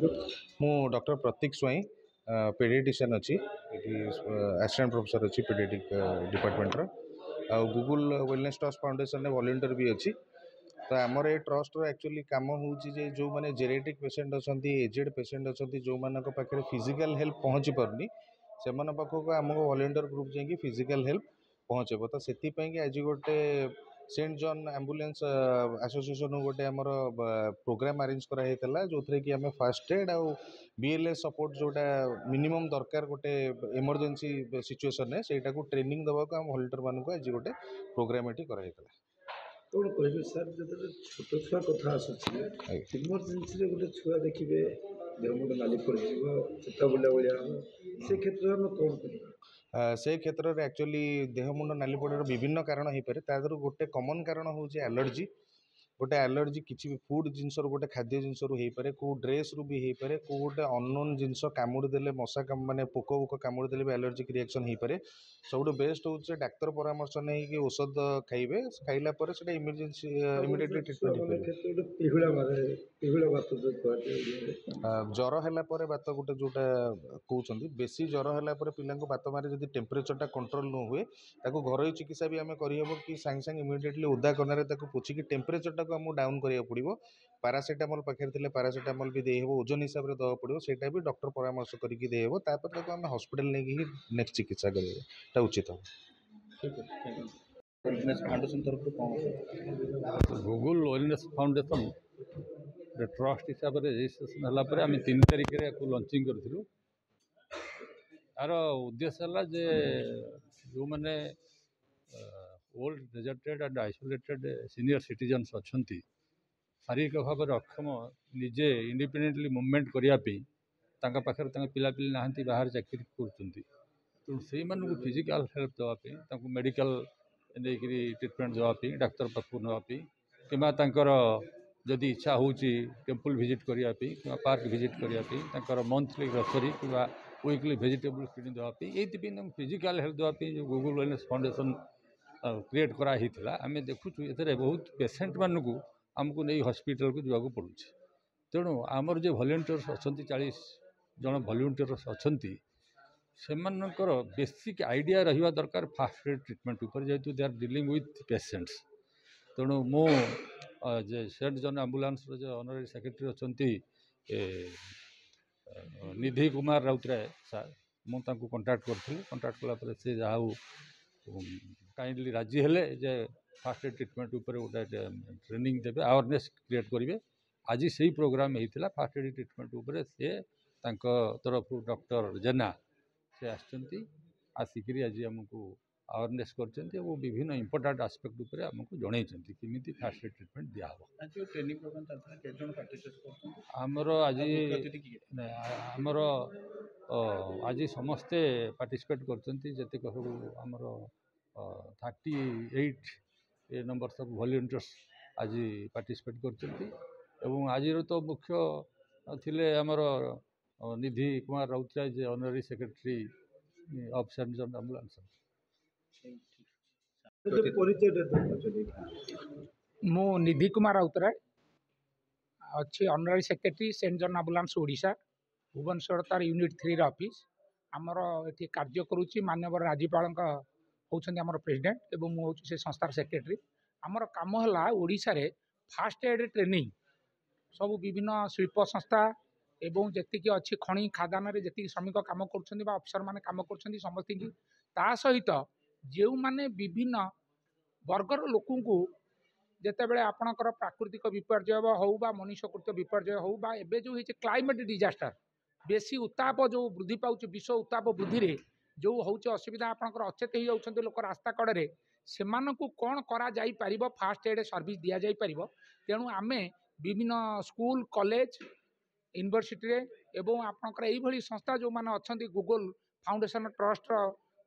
मु डॉक्टर प्रतीक स्वाई पेडियाट्रिशियन अच्छी assistant professor अच्छी paediatric department Google wellness trust foundation volunteer भी अच्छी। तो आमर ये ट्रस्ट एक्चुअली काम हो जो मैंने जेनेटिक पेसेंट अच्छा एजेड पेसेंट अच्छा जो मान पाखे फिजिकल हेल्प पहुँची पारनी से पाखक आमको वॉलंटियर ग्रुप जाकि फिजिकल हेल्प पहुँचब। तो से आज गोटे सेंट जॉन एम्बुलेंस एसोसिएशन गोटे आमर प्रोग्राम अरेंज कराइला जो थी कि आम फास्ट एड आउ बीएलएस सपोर्ट जोटा मिनिमम दरकार गोटे इमरजेंसी सिचुएशन से ट्रेनिंग दवा को आम वॉलंटियर मानक आज गोटे प्रोग्राम ये कराइला। कौन कहे सर जो छोट छुआ कथा आसूसी इमरजेन्सी गोटे छुआ देखिए देह मुंड नाली पड़ चेता बुला भाया हम से क्षेत्र में कौन कर से क्षेत्र में एक्चुअली देह मुंड नाली पड़ार विभिन्न कारण हो पाए तादर गोटे कमन कारण हूँ एलर्जी गोटे एलर्जी किसी भी फूड जिनस गोटे खाद्य जिनस हो पाए कौ ड्रेस रु भी हो पाए कौ गोटे अननोन जिनस कामुड़देले मशा माने पोक वोक कामुड़देले भी एलर्जिक रिएक्शन हो पाए। सब बेस्ट हूँ डाक्तर परामर्श नहीं कि औषध खाइबे खाइला पर से इमरजेंसी इमिडिएटली ट्रीटमेंट ज्वर है बात गोटे जोटा कहते बेसी ज्वर है पिला बात मारे जब टेम्परेचरटा कंट्रोल न हुए ताको घरोई चिकित्सा भी आम करहब कि सांगे सांगे इमिडिएटली ओदा कनारे पोछिकी टेम्परेचरटा को आमको डाउन करा पड़ो। पारासीटामल पाखे पारासीटामल भी देहब ओजन हिसाब से दवा पड़ो से भी डॉक्टर परामर्श करके देहब तापर आम हॉस्पिटल नहीं नेक्स्ट चिकित्सा करा उचित हम। गूगल वेलनेस फाउंडेशन ट्रस्ट हिसाब से रजिस्ट्रेशन है आम 3 तारिख में लंचिंग करूँ। यार उद्देश्य है जे जो मैंने old deserted and isolated senior citizens अच्छा शारीरिक भाव में अक्षम निजे इंडिपेंडेंटली मूवमेंट करने पाखे पिलापिली ना बाहर चाकरी कर से फिजिकल हेल्प देवाई मेडिकल नहीं ट्रिटमेंट देवाई डाक्तर पाखु नापी कि जदि इच्छा हो टेम्पल विजिट करने कि पार्क विजिट करने मंथली ग्रोसरी कि वीकली वेजिटेबल किणी देवाई ये फिजिकल हेल्प देवाई जो गूगल वेलनेस फाउंडेशन क्रिएट कराई आम देखुँ ये बहुत पेसेंट मानक आमको नहीं हॉस्पिटल को जावाक पड़ू। तेणु आमर जो वॉलंटियर्स अच्छा 40 जन वॉलंटियर्स अच्छा से बेसिक आइडिया रहा दरकार फास्ट एड ट्रिटमेंट उपर जेहेतु they are dealing with patients. तेणु मो सेंट जॉन एम्बुलेंस जो ऑनररी सेक्रेटरी अच्छा निधि कुमार राउतराय सर मुझे कंटाक्ट करी कंटाक्ट कलापर से जहाँ काइंडली राजी हेले जे फास्ट एड ट्रिटमेंट उपर गोटे ट्रेनिंग देवे अवेयरनेस क्रिएट करेंगे। आज से ही प्रोग्राम होता फास्ट एड ट्रिटमेंट उपर से तरफ डॉक्टर जेना से आसिक आज आमको अवेयरनेस कर विभिन्न इंपोर्टाट आस्पेक्ट उपर आमको जनई किमी फास्ट एड ट्रिटमेंट दिहब। आमर आज आमर आज समस्ते पार्टिसिपेट करते आमर 38 नंबर्स ऑफ वॉलंटियर्स आज पार्टिसिपेट कर आज तो मुख्य थिले आमर निधि कुमार राउतराय जे honorary secretary of Saint John ambulance. मु निधि कुमार राउतराय अच्छी honorary secretary Saint John ambulance Odisha Bhubaneswar तार यूनिट 3 ऑफिस आमर ये कार्य करुच्ची माननीय राज्यपाल होउछन्ति आमर प्रेसिडेंट एवं मु होउछि से संस्थार सेक्रेटरी। आमर काम है ओडिशा रे फास्ट एड ट्रेनिंग सब विभिन्न शिल्प संस्था एवं जी अच्छी खଣି खादान जी श्रमिक कम कर अफिसर मैंने कम कर समस्त की ता सहित जो मैंने विभिन्न वर्गर लोक जितेबाला आपणकर प्राकृतिक विपर्य हो मनुष्यकृत विपर्य हो एवं जो क्लाइमेट डिजास्टर बेसी उत्ताप जो वृद्धि पाँच विश्व उत्ताप वृद्धि जो हूँ असुविधा आपंकर अचेत हो जाती लोक रास्ता कड़े से कौन करा जाई परिबो फास्ट एड सर्विस दि जाई परिबो। तेणु आमे विभिन्न स्कूल कॉलेज यूनिवर्सिटी एवं आपंकर यही संस्था जो मैंने अच्छा गूगल फाउंडेशन ट्रस्ट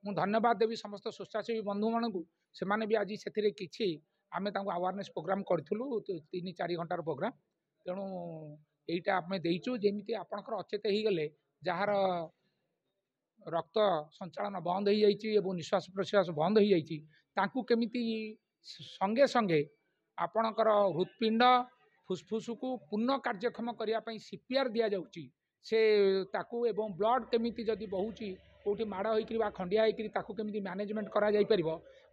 मु धन्यवाद देवी समस्त स्वेच्छासेवी बंधु मान से भी आज से किसी आम अवेयरनेस प्रोग्राम करूँ 3-4 घंटार प्रोग्राम। तेणु यहीटा आम देचु जमी आपंकर अचेत हो गले जार रक्त संचालन बंद हो जाइए निश्वास प्रश्वास बंद हो जाइए केमी संगे संगे आपणकर हृत्पिंड फुसफुस को पुनः कार्यक्षम करने सीपीआर दि जाऊँगी से ताकू एवं ब्लड केमिति जदि बहुची कौटी माड़ होकर खंडिया होकर केमी मैनेजमेंट कर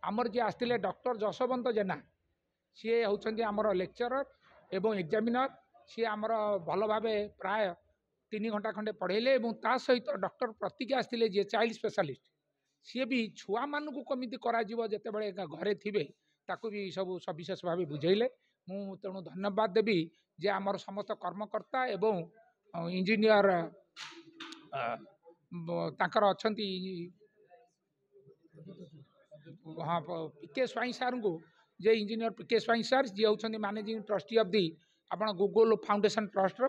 आमर जी आसते डॉक्टर जशवंत जेना सी होती आमर लेक्चरर एवं एग्जामिनर सी आमर भल भाव प्राय 3 घंटा खंडे पढ़ेले ता सहित डॉक्टर प्रतीक आसते जी चाइल्ड स्पेशलिस्ट सी भी छुआ मानू कमी करते घरे थे ताकू भी सब सविशेष भाव बुझेले मु तेणु धन्यवाद देवी जे आमर समस्त कर्मकर्ता एवं इंजीनियर तांकर अच्छी हाँ पीके स्वाई सार को जे इंजीनियर पीके स्वाई सार जी होती मैनेजिंग ट्रस्टी ऑफ दी आपण गूगल फाउंडेशन ट्रस्ट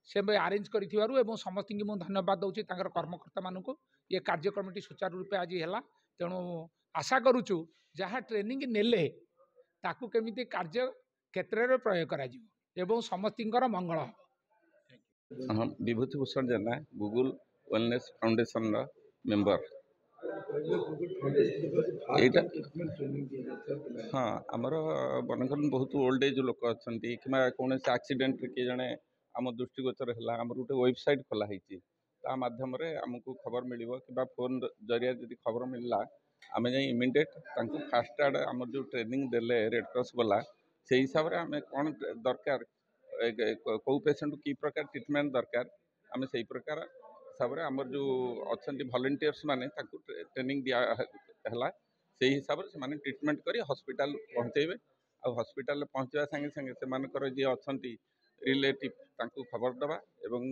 से अरेंज करूँ समस्त की मुझे धन्यवाद दूसरी कर्मकर्ता मानक ये कार्यक्रम सुचारू रूपे आज है तेणु आशा करुचु जहाँ ट्रेनिंग नेले ताकू केमिति कार्य क्षेत्र में प्रयोग करा समस्तर मंगल हम विभूति भूषण जेना गूगल वेलनेस फाउंडेशन मेंबर एटा हाँ आमर बनकर बहुत ओल्ड एज लोक अच्छा कि कौन एक्सीडेंट किए जड़े आम दृष्टिगोचर है आम गोटे वेबसाइट खोलाई ता मध्यम आमको खबर मिल कि फोन जरिया जी खबर मिलला आम जा इमिडिएट फास्ट एड आम जो ट्रेनिंग देले रेड क्रॉस वाला से हिसाब से आम कौन दरकार कौ पेसेंट की प्रकार ट्रिटमेंट दरकार आम से प्रकार हिसाब से आमर जो अच्छा वॉलंटियर्स माने ट्रेनिंग दिया से हिसाब से माने ट्रिटमेंट कर हॉस्पिटल पहुँचेबे आ हॉस्पिटल पहुँचा संगे संगे से जी अच्छा रिलेटिव खबर दबा एवं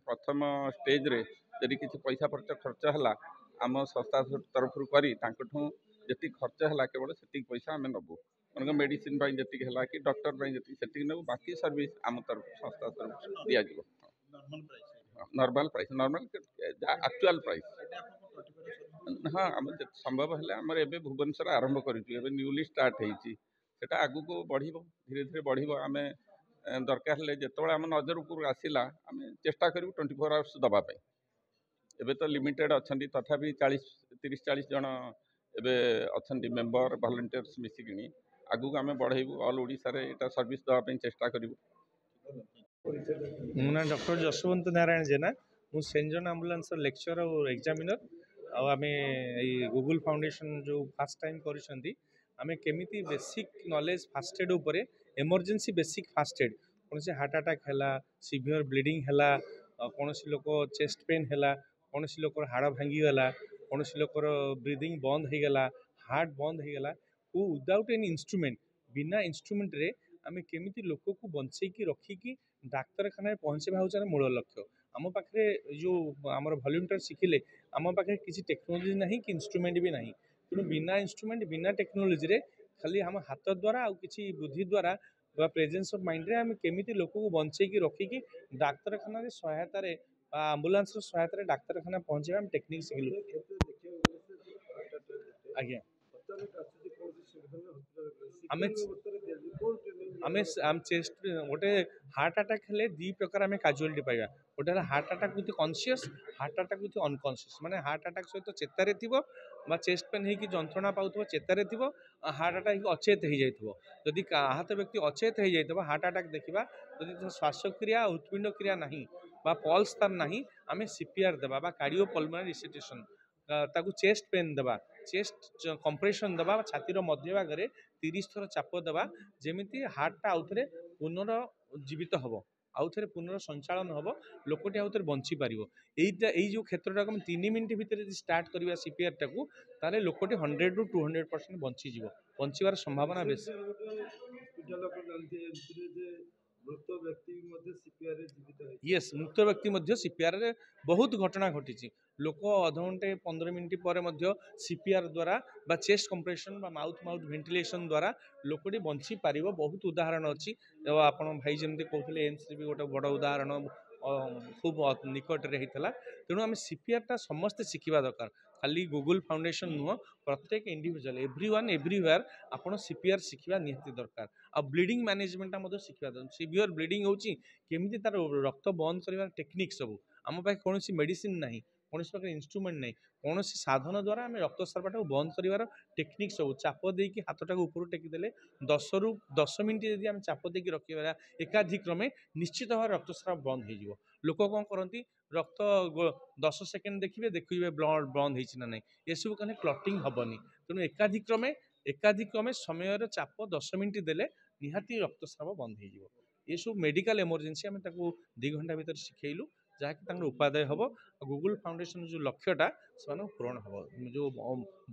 प्रथम स्टेज रे यदि किसी पैसा खर्च है आम संस्था तरफ जी खर्च है केवल से पैसा आम नबू मन मेडिसिन जी है कि डॉक्टर जी नबू बाकी सर्विस आम तरफ संस्था तरफ the normal price normal actual price हाँ आम संभव है आम ए भुवनेश्वर आरंभ कर न्यूली स्टार्ट होटा आगू को बढ़ धीरे धीरे बढ़ आम दरकार है जो आम नजर उपरू आसला आम चेष्टा करूँ 24 आवर्स दवापाई एबे तो लिमिटेड अच्छा तथापि 30-40 जन एबे अच्छा मेंबर वॉलंटियर्स मिसिकी आगू आम बढ़ेबू ऑल ओडिशा रे एटा सर्विस दवापाई चेष्टा करूँ मो ना डॉक्टर जशवंत नारायण जेना मु सेंट जॉन एम्बुलेंस लेक्चर और एग्जामिनर आम गूगल फाउंडेशन जो फास्ट टाइम करिसेंती आम केमिति बेसिक नॉलेज फास्ट एड उपर इमरजेंसी बेसिक फास्ट एड कौन से हार्ट अटैक है सीवियर ब्लीडिंग है कौन सी लोक चेस्ट पेन है कौन सी लोक हाड़ भांगीगला कौन सी लोकर ब्रीदिंग बंद हो गला हार्ट बंद हो गला को विदाउट एनी इंस्ट्रूमेंट बिना इंस्ट्रूमेंट रे आम केमिति लोक को बंचेकी रखिकी डाक्तरखाना पहुँचवा हूँ मूल लक्ष्य आम पाखे जो आम वॉलंटियर शिखिले आम पाखे किसी टेक्नोलोजी ना कि इंस्ट्रूमेंट भी ना तेणु बिना इंस्ट्रूमेंट बिना टेक्नोलोजी रे खाली आम हाथ द्वारा आउ किसी बुद्धि द्वारा प्रेजेंस ऑफ माइंड रे आम केमिति लोक को बंचेकी रखिकी डाक्तरखाना सहायतार आंबुलांस सहायतार डाक्तरखाना पहुँचे आम टेक्निक शिखिलु आज्ञा आम चेस्ट गोटे हार्ट अटैक हेले दी प्रकार आम काजुआलिटी पाइबा गोटे heart attack with conscious heart attack with unconscious माने हार्ट अटैक सहित चेतारे थिबो बा चेस्ट पेन होगी जंत्रणा पाउथबो चेतारे थिबो हार्ट अटैक अचेत हो जाइथबो जदि आहत व्यक्ति अचेत हो जाइथबो हार्ट अटैक देखिबा जदि श्वासक्रिया उत्पिंड क्रिया नहीं बा पल्स तार नहीं आम सीपीआर देबा बा कार्डियो पल्मोनरी रिससिटेशन ताकू चेस्ट पेन देबा चेस्ट कंप्रेशन देबा छातीर मध्य भाग में 30 थर चाप देबा जेमिति हार्टा आउ थे पुनर्जीवित हम आउ थे पुनर्संचालन हम लोकटी आउ थे बंची पार यही जो क्षेत्र 3 मिनट भितर स्टार्ट करवा सीपीआर टाकू ताले लोकटी 100 ରୁ 200% बंचीज बंचार संभावना बेसी मृत व्यक्ति येस मृत व्यक्ति सीपीआर रे बहुत घटना घटी लोक अधघंटे 15 मिनट पर सीपीआर द्वारा बा चेस्ट कंप्रेशन बा माउथ वेंटिलेशन द्वारा लोकटी बंची पार बहुत उदाहरण अच्छी आपण भाई जमी कहते एम्स भी गोटे बड़ उदाहरण खूब निकट में होता तेणु आम सीपीआरटा समस्ते शिखा दरकार खाली गूगल फाउंडेशन नुह प्रत्येक इंडिविजुअल एवरीवन एवरीवेयर आपड़ सीपीआर शिखा निहाती दरकार आ ब्लीडिंग मैनेजमेंटा शिखा दरकार सीवियर ब्लीडिंग होची केमिति तार रक्त बंद कर टेक्निक सब आम पाखे कौन मेडिसिन ना कौन पाखे इन्स्ट्रुमेंट नहीं कौन साधन द्वारा आम रक्तस्रावटा बंद कर टेक्निक सब चाप देकी हाथटा ऊपर टेकीदे 10 ରୁ 10 मिनट यदि आम चाप देकी रखा एकाधिक्रमे निश्चित भाव रक्तस्राव बंद हो लोक कौन करती रक्त 10 सेकेंड देखिए देखिए ब्लड बंद होना ना ये सब कहले क्लटिंग हेनी तेणु एकाधिक्रमे समय चाप 10 मिनट देले निहाती रक्तस्राव बंद हो ये सब मेडिकल इमरजेंसी आम 2 घंटा भीतर शिखेलु जहाँकि उपादेय हम गूगल फाउंडेशन जो लक्ष्यटा से पूरण हम जो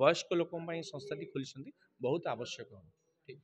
वयस्क लोक संस्थाटी खोली बहुत आवश्यक हम ठीक।